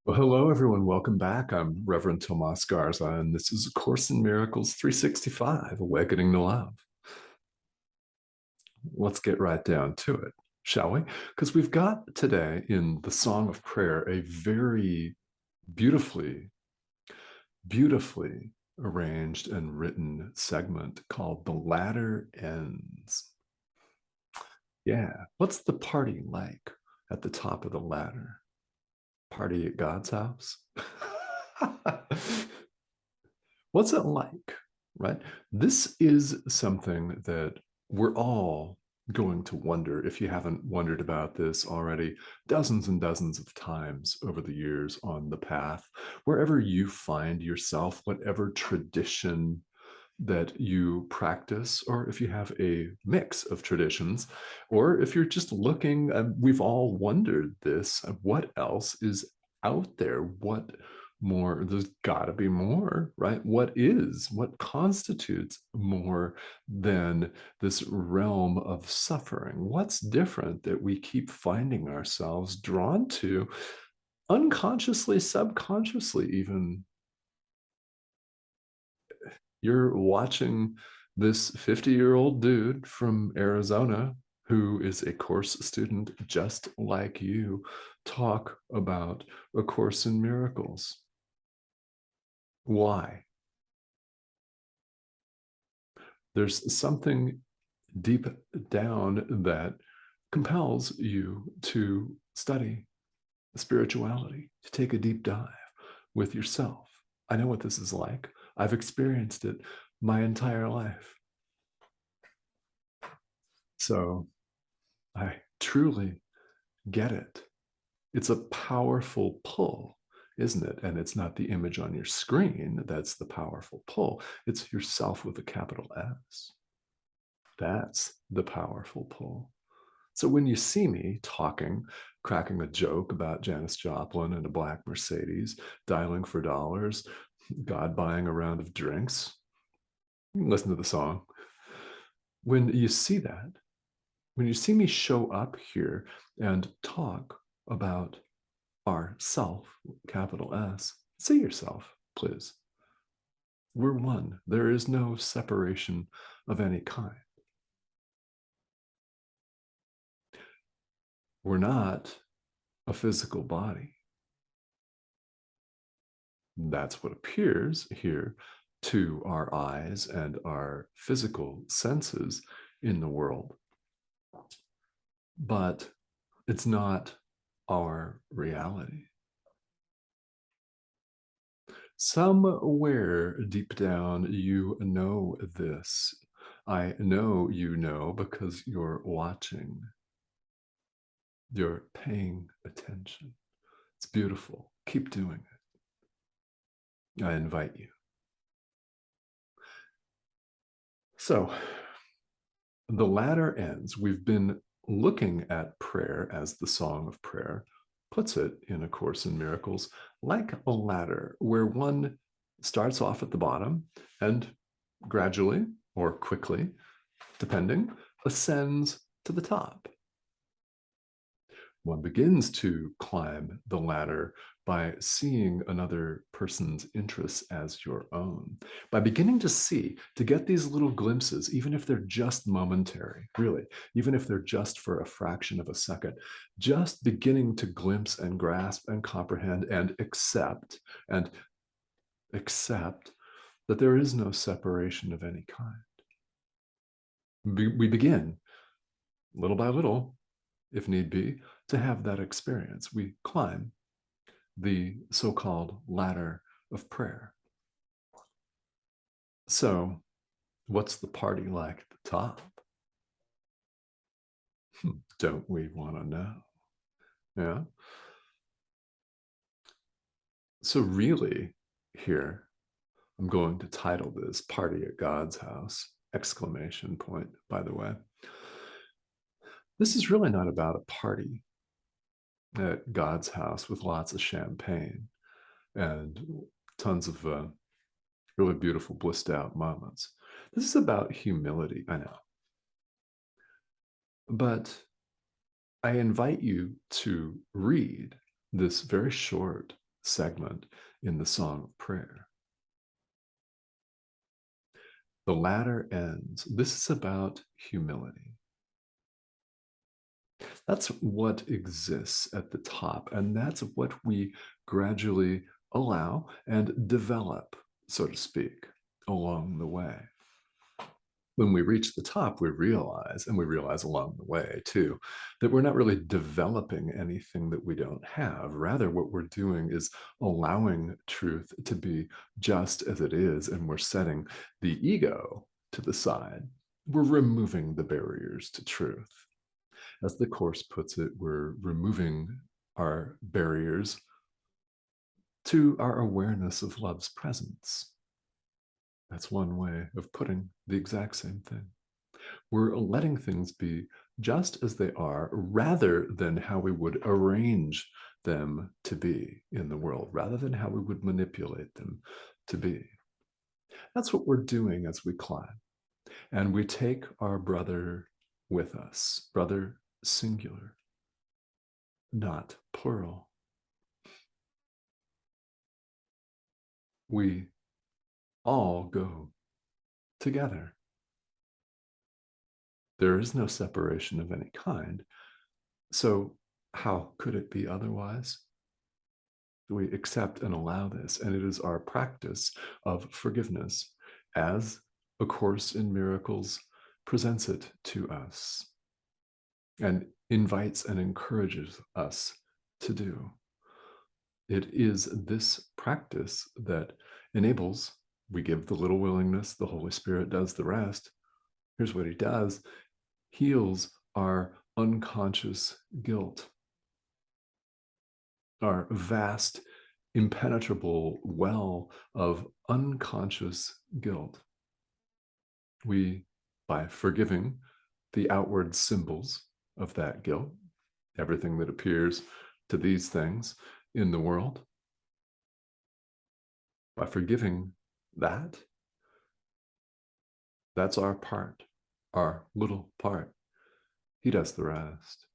Well, hello, everyone. Welcome back. I'm Reverend Tomas Garza, and this is A Course in Miracles 365, Awakening to Love. Let's get right down to it, shall we? Because we've got today in the Song of Prayer a very beautifully, beautifully arranged and written segment called The Latter Ends. Yeah, what's the party like at the top of the ladder? Party at God's house? What's it like, right? This is something that we're all going to wonder, if you haven't wondered about this already, dozens and dozens of times over the years on the path. Wherever you find yourself, whatever tradition that you practice, or if you have a mix of traditions, or if you're just looking, we've all wondered this, what else is out there? What more? There's got to be more, right? What constitutes more than this realm of suffering? What's different that we keep finding ourselves drawn to unconsciously, subconsciously, even? You're watching this 50-year-old dude from Arizona who is a course student just like you talk about A Course in Miracles. Why? There's something deep down that compels you to study spirituality, to take a deep dive with yourself. I know what this is like. I've experienced it my entire life. So I truly get it. It's a powerful pull, isn't it? And it's not the image on your screen that's the powerful pull. It's yourself with a capital S. That's the powerful pull. So when you see me talking, cracking a joke about Janis Joplin and a black Mercedes, dialing for dollars, God buying a round of drinks, listen to the song. When you see that, when you see me show up here and talk about our self, capital S, see yourself, please. We're one. There is no separation of any kind. We're not a physical body. That's what appears here to our eyes and our physical senses in the world. But it's not our reality. Somewhere deep down, you know this. I know you know because you're watching. You're paying attention. It's beautiful. Keep doing it. I invite you. So, the latter ends. We've been looking at prayer as the song of prayer puts it in A Course in Miracles, like a ladder where one starts off at the bottom and gradually or quickly, depending, ascends to the top. One begins to climb the ladder by seeing another person's interests as your own, by beginning to see, to get these little glimpses, even if they're just momentary, really, even if they're just for a fraction of a second, just beginning to glimpse and grasp and comprehend and accept that there is no separation of any kind. We begin little by little, if need be, to have that experience. We climb the so-called ladder of prayer. So, what's the party like at the top? Don't we want to know? Yeah. So, really, here, I'm going to title this Party at God's House! Exclamation point, by the way. This is really not about a party at God's house with lots of champagne and tons of really beautiful, blissed out moments. This is about humility, I know. But I invite you to read this very short segment in the Song of Prayer. The latter ends. This is about humility. That's what exists at the top, and that's what we gradually allow and develop, so to speak, along the way. When we reach the top, we realize, and we realize along the way too, that we're not really developing anything that we don't have. Rather, what we're doing is allowing truth to be just as it is, and we're setting the ego to the side. We're removing the barriers to truth. As the Course puts it, we're removing our barriers to our awareness of love's presence. That's one way of putting the exact same thing. We're letting things be just as they are, rather than how we would arrange them to be in the world, rather than how we would manipulate them to be. That's what we're doing as we climb. And we take our brother with us, brother singular, not plural. We all go together. There is no separation of any kind. So how could it be otherwise? We accept and allow this, and it is our practice of forgiveness as A Course in Miracles presents it to us and invites and encourages us to do. It is this practice that enables, we give the little willingness, the Holy Spirit does the rest. Here's what he does: heals our unconscious guilt, our vast, impenetrable well of unconscious guilt. We, by forgiving the outward symbols of that guilt, everything that appears to these things in the world, by forgiving that, that's our part, our little part. He does the rest.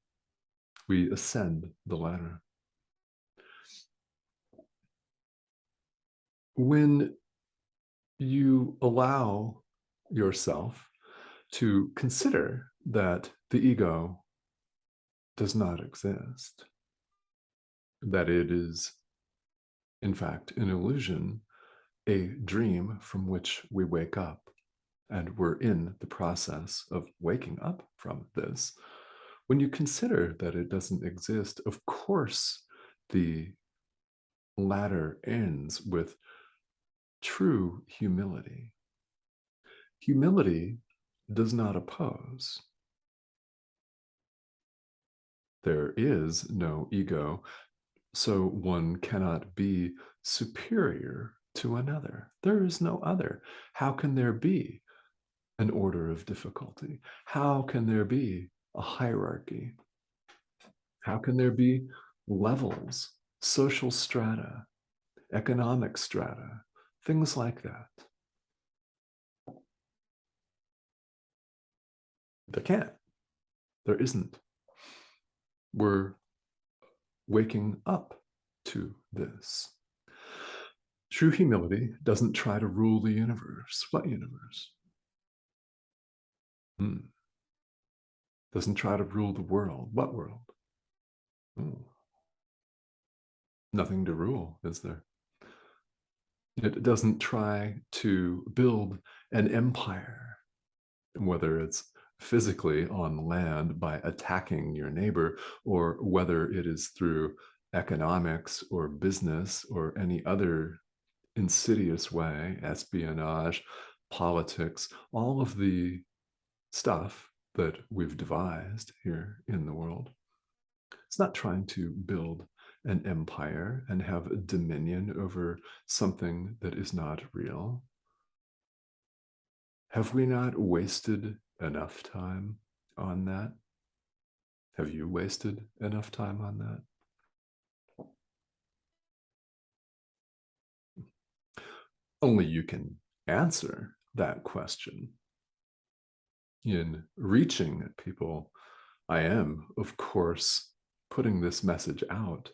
We ascend the ladder. When you allow yourself to consider that the ego does not exist, that it is, in fact, an illusion, a dream from which we wake up, and we're in the process of waking up from this. When you consider that it doesn't exist, of course, the ladder ends with true humility. Humility does not oppose. There is no ego, so one cannot be superior to another. There is no other. How can there be an order of difficulty? How can there be a hierarchy? How can there be levels, social strata, economic strata, things like that? There can't. There isn't. We're waking up to this. True humility doesn't try to rule the universe. What universe? Doesn't try to rule the world. What world? Nothing to rule, is there? It doesn't try to build an empire, whether it's physically on land by attacking your neighbor, or whether it is through economics or business or any other insidious way, espionage, politics, all of the stuff that we've devised here in the world. It's not trying to build an empire and have dominion over something that is not real. Have we not wasted enough time on that? Have you wasted enough time on that? Only you can answer that question. In reaching people, I am, of course, putting this message out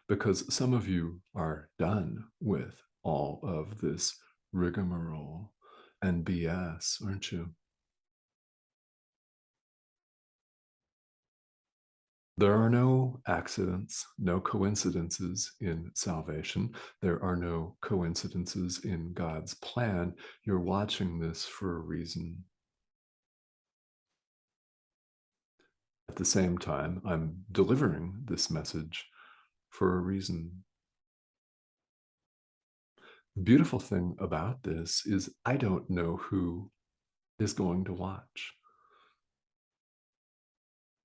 because some of you are done with all of this rigmarole and BS, aren't you? There are no accidents, no coincidences in salvation. There are no coincidences in God's plan. You're watching this for a reason. At the same time, I'm delivering this message for a reason. The beautiful thing about this is I don't know who is going to watch.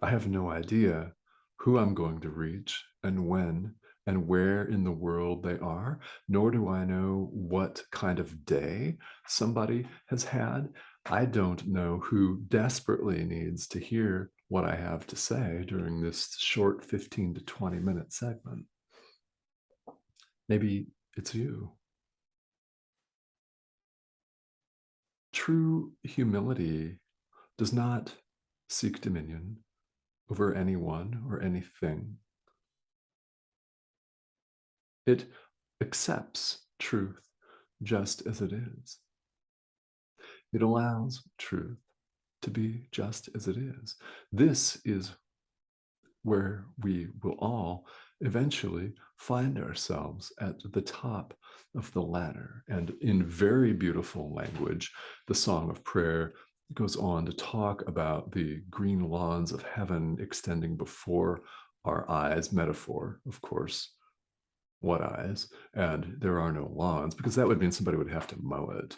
I have no idea who I'm going to reach and when and where in the world they are, nor do I know what kind of day somebody has had. I don't know who desperately needs to hear what I have to say during this short 15 to 20-minute segment. Maybe it's you. True humility does not seek dominion over anyone or anything. It accepts truth just as it is. It allows truth to be just as it is. This is where we will all eventually find ourselves at the top of the ladder. And in very beautiful language, the Song of Prayer goes on to talk about the green lawns of heaven extending before our eyes, metaphor, of course. What eyes? And there are no lawns, because that would mean somebody would have to mow it,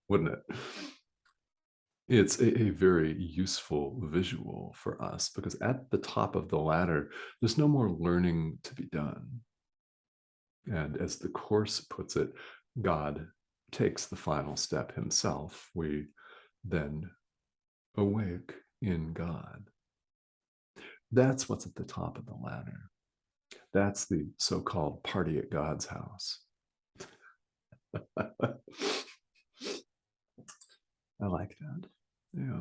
wouldn't it? It's a very useful visual for us because at the top of the ladder, there's no more learning to be done. And as the Course puts it, God takes the final step himself. We then awake in God. That's what's at the top of the ladder. That's the so-called party at God's house. I like that. Yeah.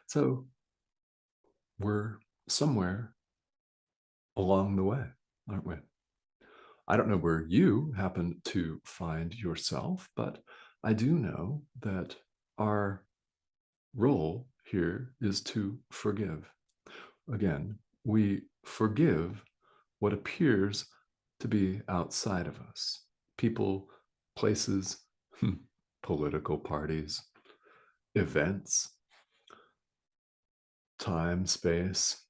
So we're somewhere along the way, aren't we? I don't know where you happen to find yourself, but I do know that our role here is to forgive. Again, we forgive what appears to be outside of us. People, places, political parties, events, time, space,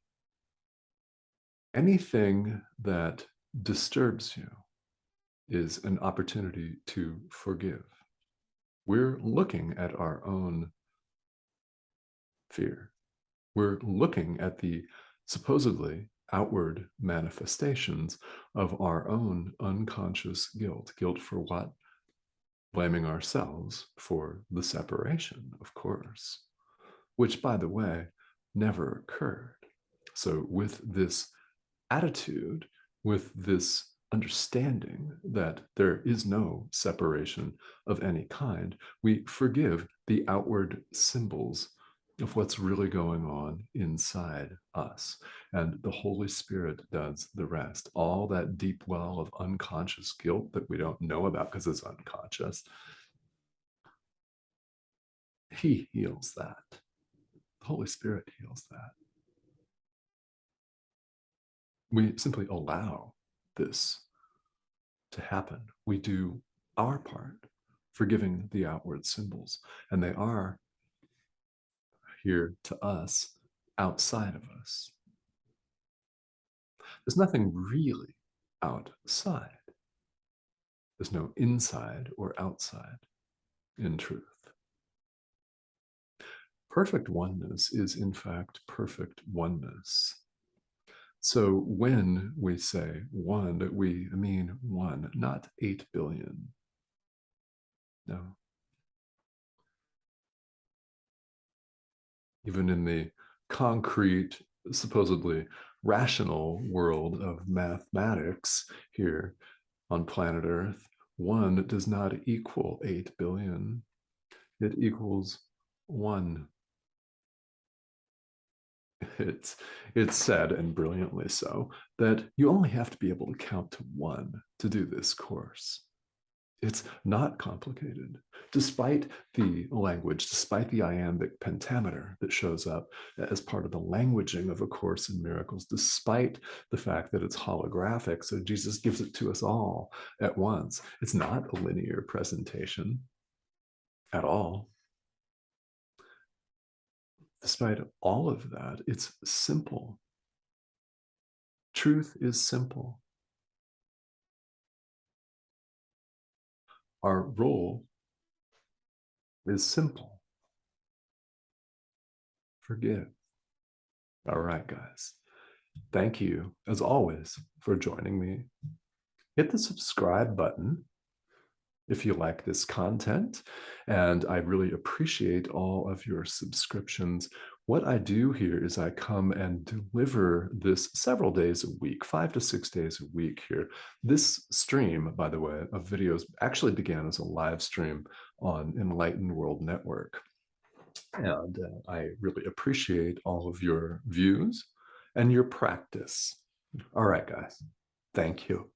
anything that disturbs you is an opportunity to forgive. We're looking at our own fear. We're looking at the supposedly outward manifestations of our own unconscious guilt. Guilt for what? Blaming ourselves for the separation, of course, which, by the way, never occurred. So, with this attitude, with this understanding that there is no separation of any kind, we forgive the outward symbols of what's really going on inside us. And the Holy Spirit does the rest. All that deep well of unconscious guilt that we don't know about because it's unconscious, He heals that. The Holy Spirit heals that. We simply allow this to happen. We do our part, forgiving the outward symbols, and they are here to us, outside of us. There's nothing really outside. There's no inside or outside in truth. Perfect oneness is, in fact, perfect oneness. So when we say one, we mean one, not 8 billion. No. Even in the concrete, supposedly rational world of mathematics here on planet Earth, one does not equal 8 billion. It equals one. It's it's said, and brilliantly so, that you only have to be able to count to one to do this course. It's not complicated, despite the language, despite the iambic pentameter that shows up as part of the languaging of A Course in Miracles, despite the fact that it's holographic. So Jesus gives it to us all at once. It's not a linear presentation at all. Despite all of that, it's simple. Truth is simple. Our role is simple. Forgive. All right, guys. Thank you, as always, for joining me. Hit the subscribe button if you like this content, and I really appreciate all of your subscriptions. What I do here is I come and deliver this several days a week, 5 to 6 days a week here. This stream, by the way, of videos actually began as a live stream on Enlightened World Network. And I really appreciate all of your views and your practice. All right, guys. Thank you.